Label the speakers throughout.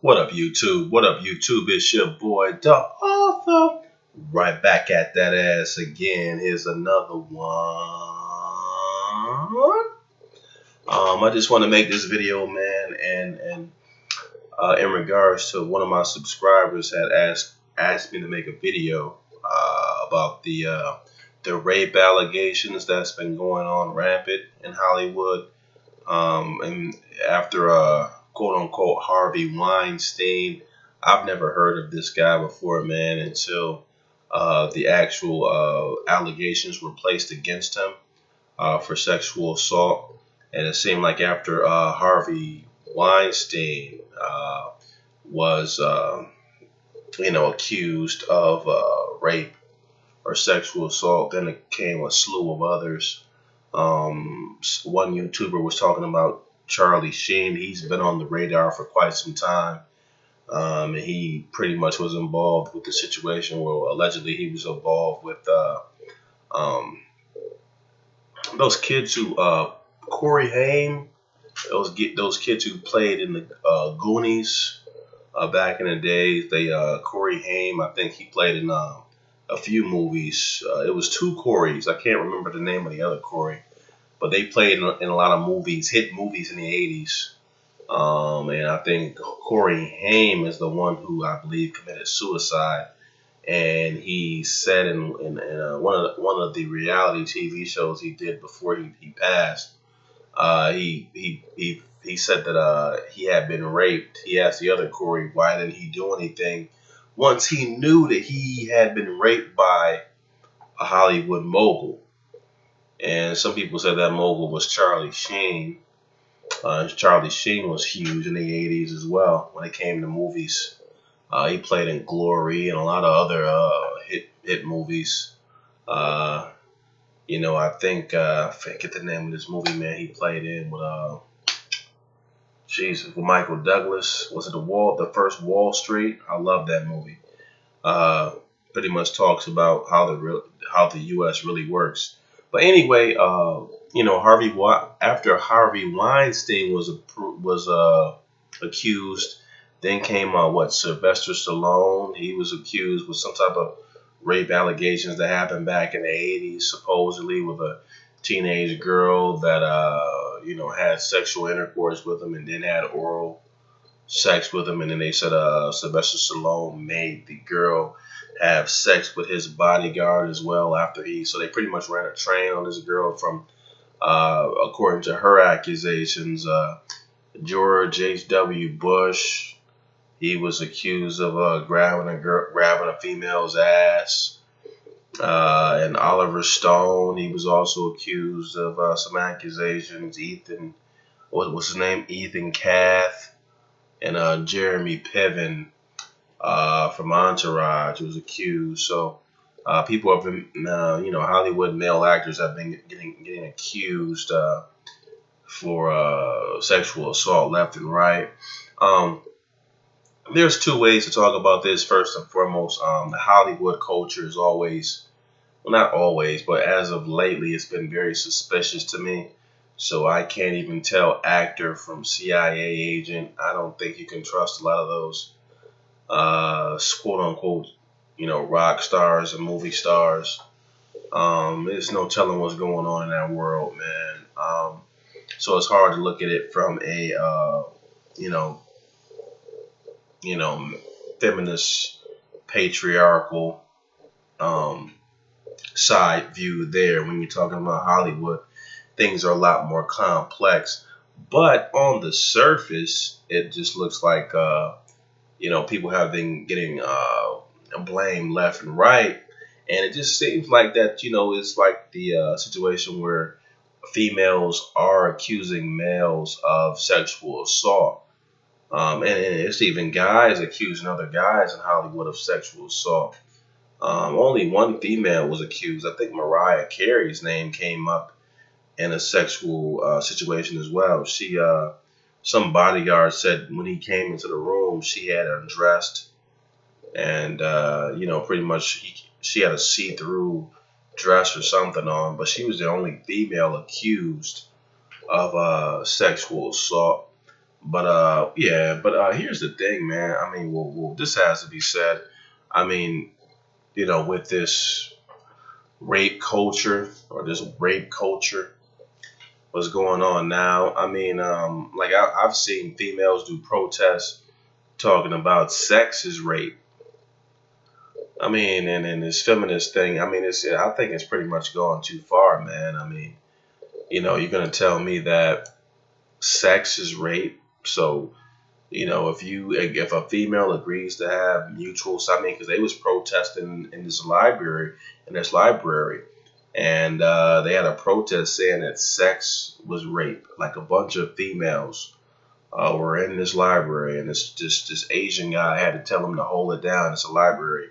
Speaker 1: What up, YouTube? What up, YouTube? It's your boy, the author. Right back at that ass again. Here's another one. I just want to make this video, man, and in regards to one of my subscribers had asked me to make a video about the rape allegations that's been going on rampant in Hollywood, and after quote unquote Harvey Weinstein. I've never heard of this guy before, man, until the actual allegations were placed against him for sexual assault. And it seemed like after Harvey Weinstein was, accused of rape or sexual assault, then it came a slew of others. One YouTuber was talking about Charlie Sheen. He's been on the radar for quite some time. And he pretty much was involved with the situation where allegedly he was involved with those kids who Corey Haim, those kids who played in the Goonies back in the days. Corey Haim, I think he played in a few movies. It was two Coreys. I can't remember the name of the other Corey, but they played in a lot of movies, hit movies in the 80s. And I think Corey Haim is the one who I believe committed suicide. And he said in one of the reality TV shows he did before he passed, he said that he had been raped. He asked the other Corey, why didn't he do anything once he knew that he had been raped by a Hollywood mogul. And some people said that mogul was Charlie Sheen. Charlie Sheen was huge in the 80s as well when it came to movies. He played in Glory and a lot of other hit movies. I think I forget the name of this movie, man. He played in with with Michael Douglas. Was it the first Wall Street? I love that movie. Pretty much talks about how the U.S. really works. But anyway, after Harvey Weinstein was accused, then came Sylvester Stallone. He was accused with some type of rape allegations that happened back in the 80s, supposedly with a teenage girl that had sexual intercourse with him and then had oral sex with him, and then they said Sylvester Stallone made the girl have sex with his bodyguard as well so they pretty much ran a train on this girl from, according to her accusations, George H.W. Bush. He was accused of grabbing a female's ass, and Oliver Stone. He was also accused of some accusations. What's his name? Ethan Cath, and Jeremy Piven from Entourage was accused. So people have been, Hollywood male actors have been getting accused for sexual assault left and right. There's two ways to talk about this. First and foremost, the Hollywood culture is always, well, not always, but as of lately, it's been very suspicious to me. So I can't even tell actor from CIA agent. I don't think you can trust a lot of those quote unquote, rock stars and movie stars. There's no telling what's going on in that world, man. So it's hard to look at it from a, feminist, patriarchal side view there. When you're talking about Hollywood, things are a lot more complex. But on the surface, it just looks like, people have been getting blamed left and right. And it just seems like that, it's like the situation where females are accusing males of sexual assault. And it's even guys accusing other guys in Hollywood of sexual assault. Only one female was accused. I think Mariah Carey's name came up in a sexual situation as well. Some bodyguard said when he came into the room, she had undressed, and pretty much she had a see-through dress or something on, but she was the only female accused of sexual assault. Here's the thing, man. I mean, this has to be said. I mean, with this rape culture or this rape culture, what's going on now? I mean, like I've seen females do protests talking about sex is rape. I mean, and this feminist thing. I mean, I think it's pretty much gone too far, man. I mean, you're gonna tell me that sex is rape, so if a female agrees to have mutual, I mean, because they was protesting in this library, and they had a protest saying that sex was rape. Like a bunch of females were in this library, and this Asian guy had to tell them to hold it down. It's a library,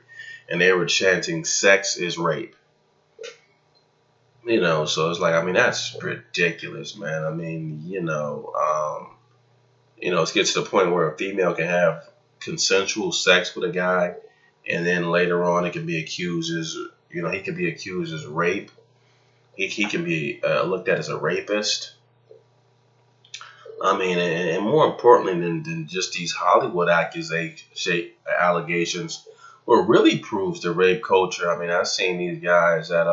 Speaker 1: and they were chanting, "Sex is rape." So it's like, I mean, that's ridiculous, man. I mean, it gets to the point where a female can have consensual sex with a guy, and then later on it can be accused as, he can be accused as rape. He can be looked at as a rapist. I mean, and more importantly than just these Hollywood allegations, what really proves the rape culture. I mean, I've seen these guys at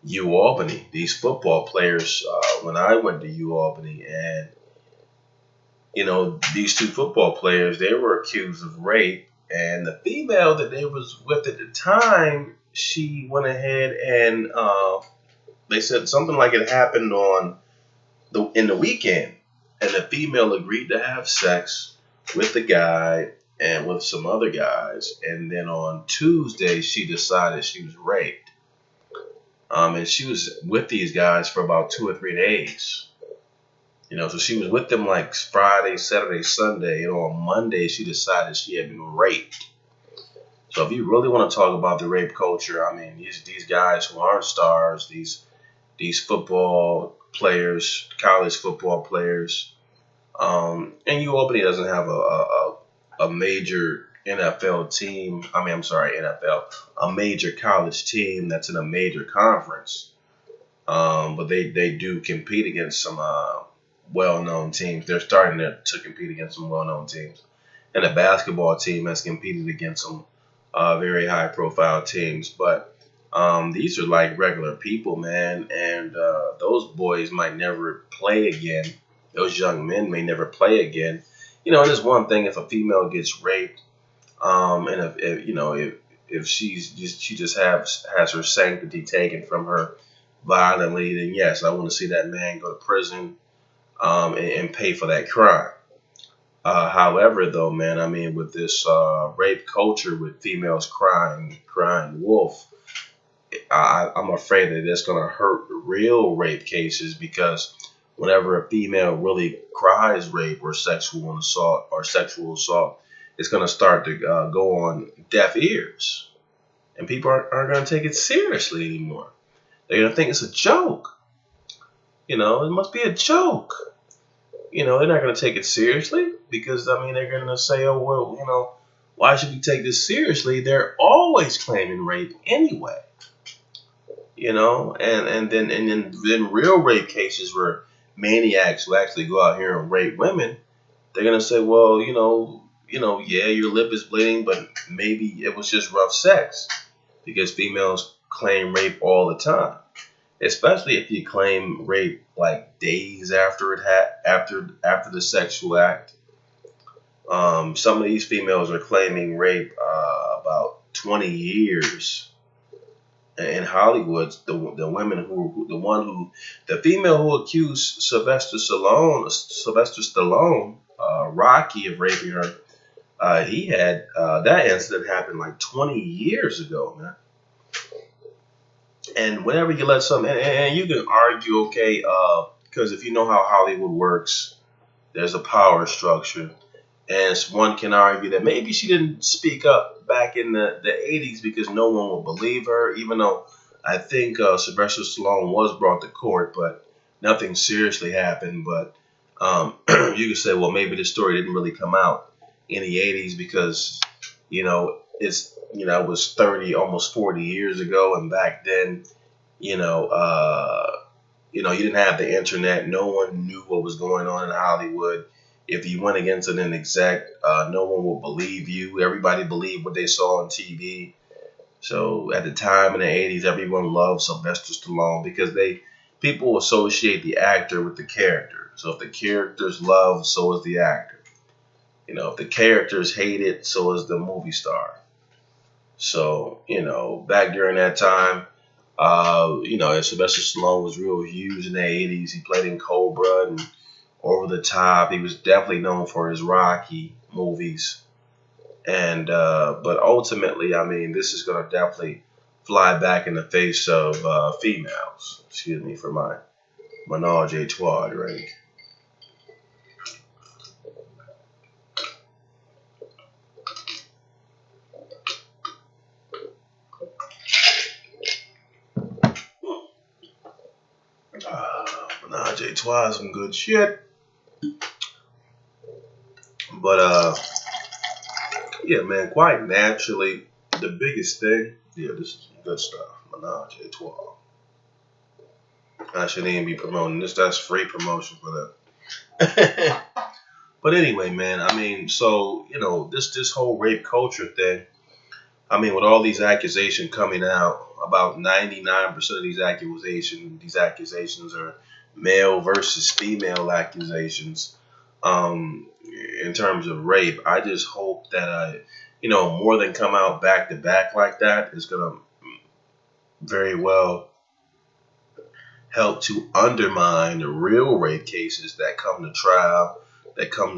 Speaker 1: U Albany, these football players, when I went to U Albany, and these two football players, they were accused of rape, and the female that they was with at the time, she went ahead and they said something like it happened in the weekend, and the female agreed to have sex with the guy and with some other guys, and then on Tuesday she decided she was raped. And she was with these guys for about 2 or 3 days. So she was with them like Friday, Saturday, Sunday, and on Monday she decided she had been raped. So if you really want to talk about the rape culture, I mean, these guys who aren't stars, these football players, college football players, and U Albany doesn't have a major NFL team. I mean, I'm sorry, NFL, a major college team that's in a major conference. But they do compete against some well-known teams. They're starting to compete against some well-known teams. And the basketball team has competed against some very high-profile teams. But these are like regular people, man. And those boys might never play again. Those young men may never play again. And it's one thing if a female gets raped, and if she just has her sanctity taken from her violently, then yes, I want to see that man go to prison and pay for that crime. However, though, man, I mean, with this rape culture with females crying wolf, I'm afraid that it's going to hurt real rape cases, because whenever a female really cries rape or sexual assault, it's going to start to go on deaf ears, and people aren't going to take it seriously anymore. They're going to think it's a joke. It must be a joke. They're not going to take it seriously, because, I mean, they're going to say, oh, well, why should we take this seriously? They're always claiming rape anyway. And then real rape cases where maniacs will actually go out here and rape women, they're going to say, well, yeah, your lip is bleeding, but maybe it was just rough sex, because females claim rape all the time. Especially if you claim rape like days after after the sexual act. Some of these females are claiming rape about 20 years. In Hollywood, the female who accused Sylvester Stallone, Rocky, of raping her, he had that incident happened like 20 years ago, man. And whenever you let something, and you can argue, okay, because if you know how Hollywood works, there's a power structure. And one can argue that maybe she didn't speak up back in the 80s because no one will believe her, even though I think Sylvester Stallone was brought to court, but nothing seriously happened. But you could say, well, maybe the story didn't really come out in the 80s because, it was 30, almost 40 years ago. And back then, you didn't have the internet. No one knew what was going on in Hollywood. if you went against an exec, no one will believe you. Everybody believed what they saw on TV. So at the time in the 80s, everyone loved Sylvester Stallone because people associate the actor with the character. So if the character's loved, so is the actor. If the character's hated, so is the movie star. So, back during that time, Sylvester Stallone was real huge in the 80s. He played in Cobra and Over the Top. He was definitely known for his Rocky movies. And but ultimately, I mean, this is going to definitely fly back in the face of females. Excuse me for my menage a trois drink. Menage a trois is some good shit. But yeah, man, quite naturally, the biggest thing, yeah, this is some good stuff. Menage a trois. I shouldn't even be promoting this. That's free promotion for that. But anyway, man, I mean, so, this whole rape culture thing, I mean, with all these accusations coming out, about 99% of these accusations are male versus female accusations. In terms of rape, I just hope that more than come out back to back like that is gonna very well help to undermine the real rape cases that come to trial, that come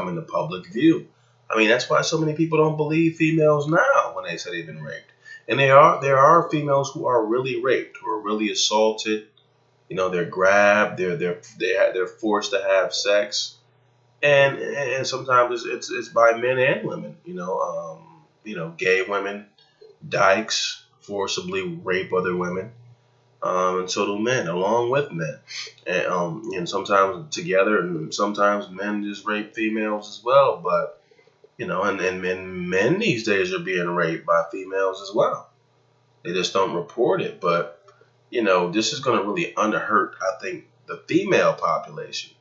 Speaker 1: into public view. I mean, that's why so many people don't believe females now when they say they've been raped. And there are females who are really raped, who are really assaulted. They're grabbed, they're forced to have sex, and sometimes it's by men and women. Gay women, dykes, forcibly rape other women. And so do men, along with men, and sometimes together, and sometimes men just rape females as well. But and men these days are being raped by females as well. They just don't report it. But this is going to really hurt, I think, the female population.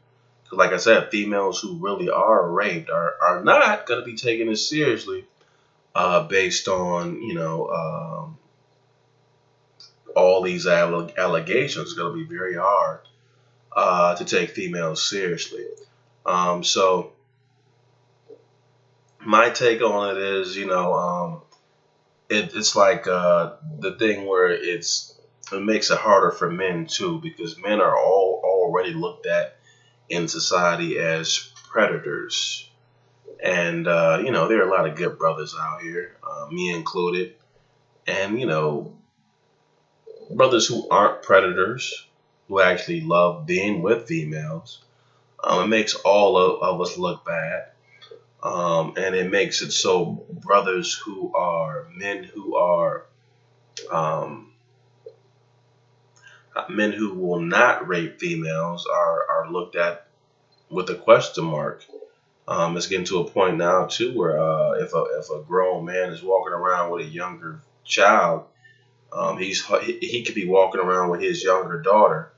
Speaker 1: Because, like I said, females who really are raped are not going to be taken as seriously, based on all these allegations. It's going to be very hard to take females seriously. So my take on it is, it's like the thing where it makes it harder for men too, because men are all already looked at in society as predators. And there are a lot of good brothers out here, me included, and brothers who aren't predators, who actually love being with females. It makes all of us look bad. And it makes it so men who will not rape females are looked at with a question mark. It's getting to a point now too where if a grown man is walking around with a younger child, he could be walking around with his younger daughter,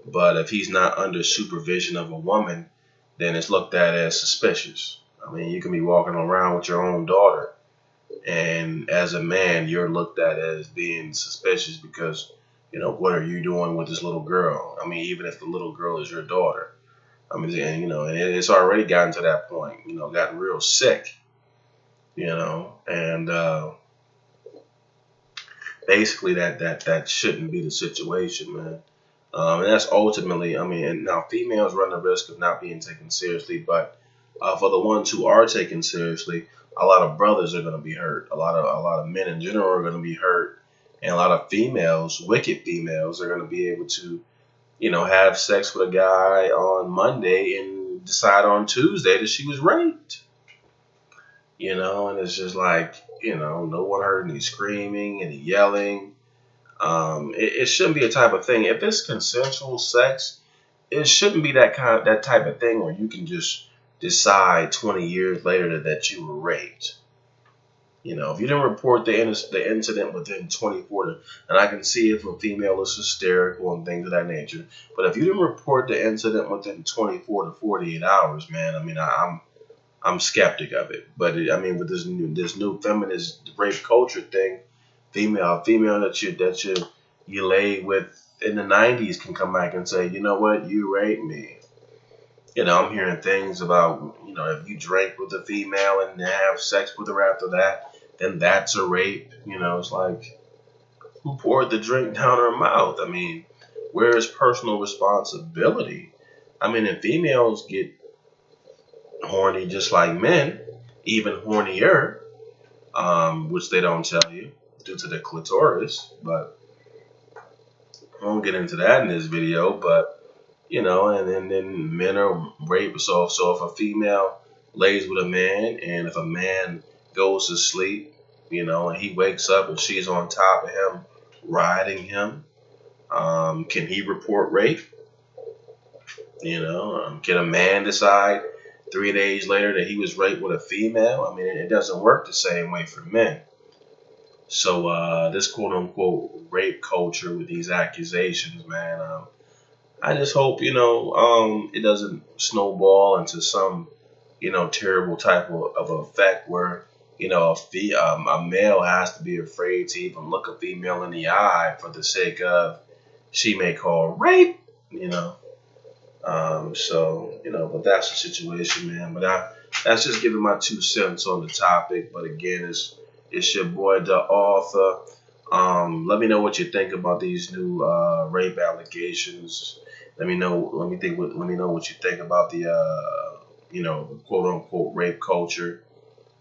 Speaker 1: but if he's not under supervision of a woman, then it's looked at as suspicious. I mean, you can be walking around with your own daughter, and as a man, you're looked at as being suspicious because, what are you doing with this little girl? I mean, even if the little girl is your daughter. I mean, and it's already gotten to that point, gotten real sick, and basically that shouldn't be the situation, man. And that's ultimately, I mean, and now females run the risk of not being taken seriously, but for the ones who are taken seriously, a lot of brothers are going to be hurt. A lot of men in general are going to be hurt, and a lot of females, wicked females, are going to be able to, have sex with a guy on Monday and decide on Tuesday that she was raped. And it's just like, no one heard any screaming, any yelling. It shouldn't be a type of thing. If it's consensual sex, it shouldn't be that type of thing where you can just decide 20 years later that you were raped. If you didn't report the incident within 24 to, and I can see if a female is hysterical and things of that nature, but if you didn't report the incident within 24 to 48 hours, man, I mean, I'm skeptic of it. But with this new feminist rape culture thing, female that you lay with in the 90s can come back and say, you know what, you raped me. I'm hearing things about, if you drink with a female and have sex with her after that, then that's a rape. It's like, who poured the drink down her mouth? I mean, where is personal responsibility? And females get horny just like men, even hornier, which they don't tell you due to the clitoris. But I won't get into that in this video. But and then men are raped. So if a female lays with a man, and if a man goes to sleep, and he wakes up and she's on top of him, riding him, can he report rape? Can a man decide 3 days later that he was raped with a female? It doesn't work the same way for men. So this quote unquote rape culture with these accusations, man. I just hope it doesn't snowball into some terrible type of effect where a male has to be afraid to even look a female in the eye for the sake of she may call rape. But that's the situation, man. But that's just giving my 2 cents on the topic. But again, it's your boy, the author. Let me know what you think about these new rape allegations. Let me know. Let me know what you think about the quote unquote rape culture.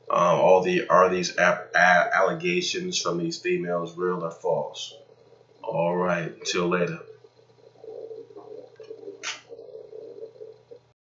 Speaker 1: Are these allegations from these females real or false? All right. Till later.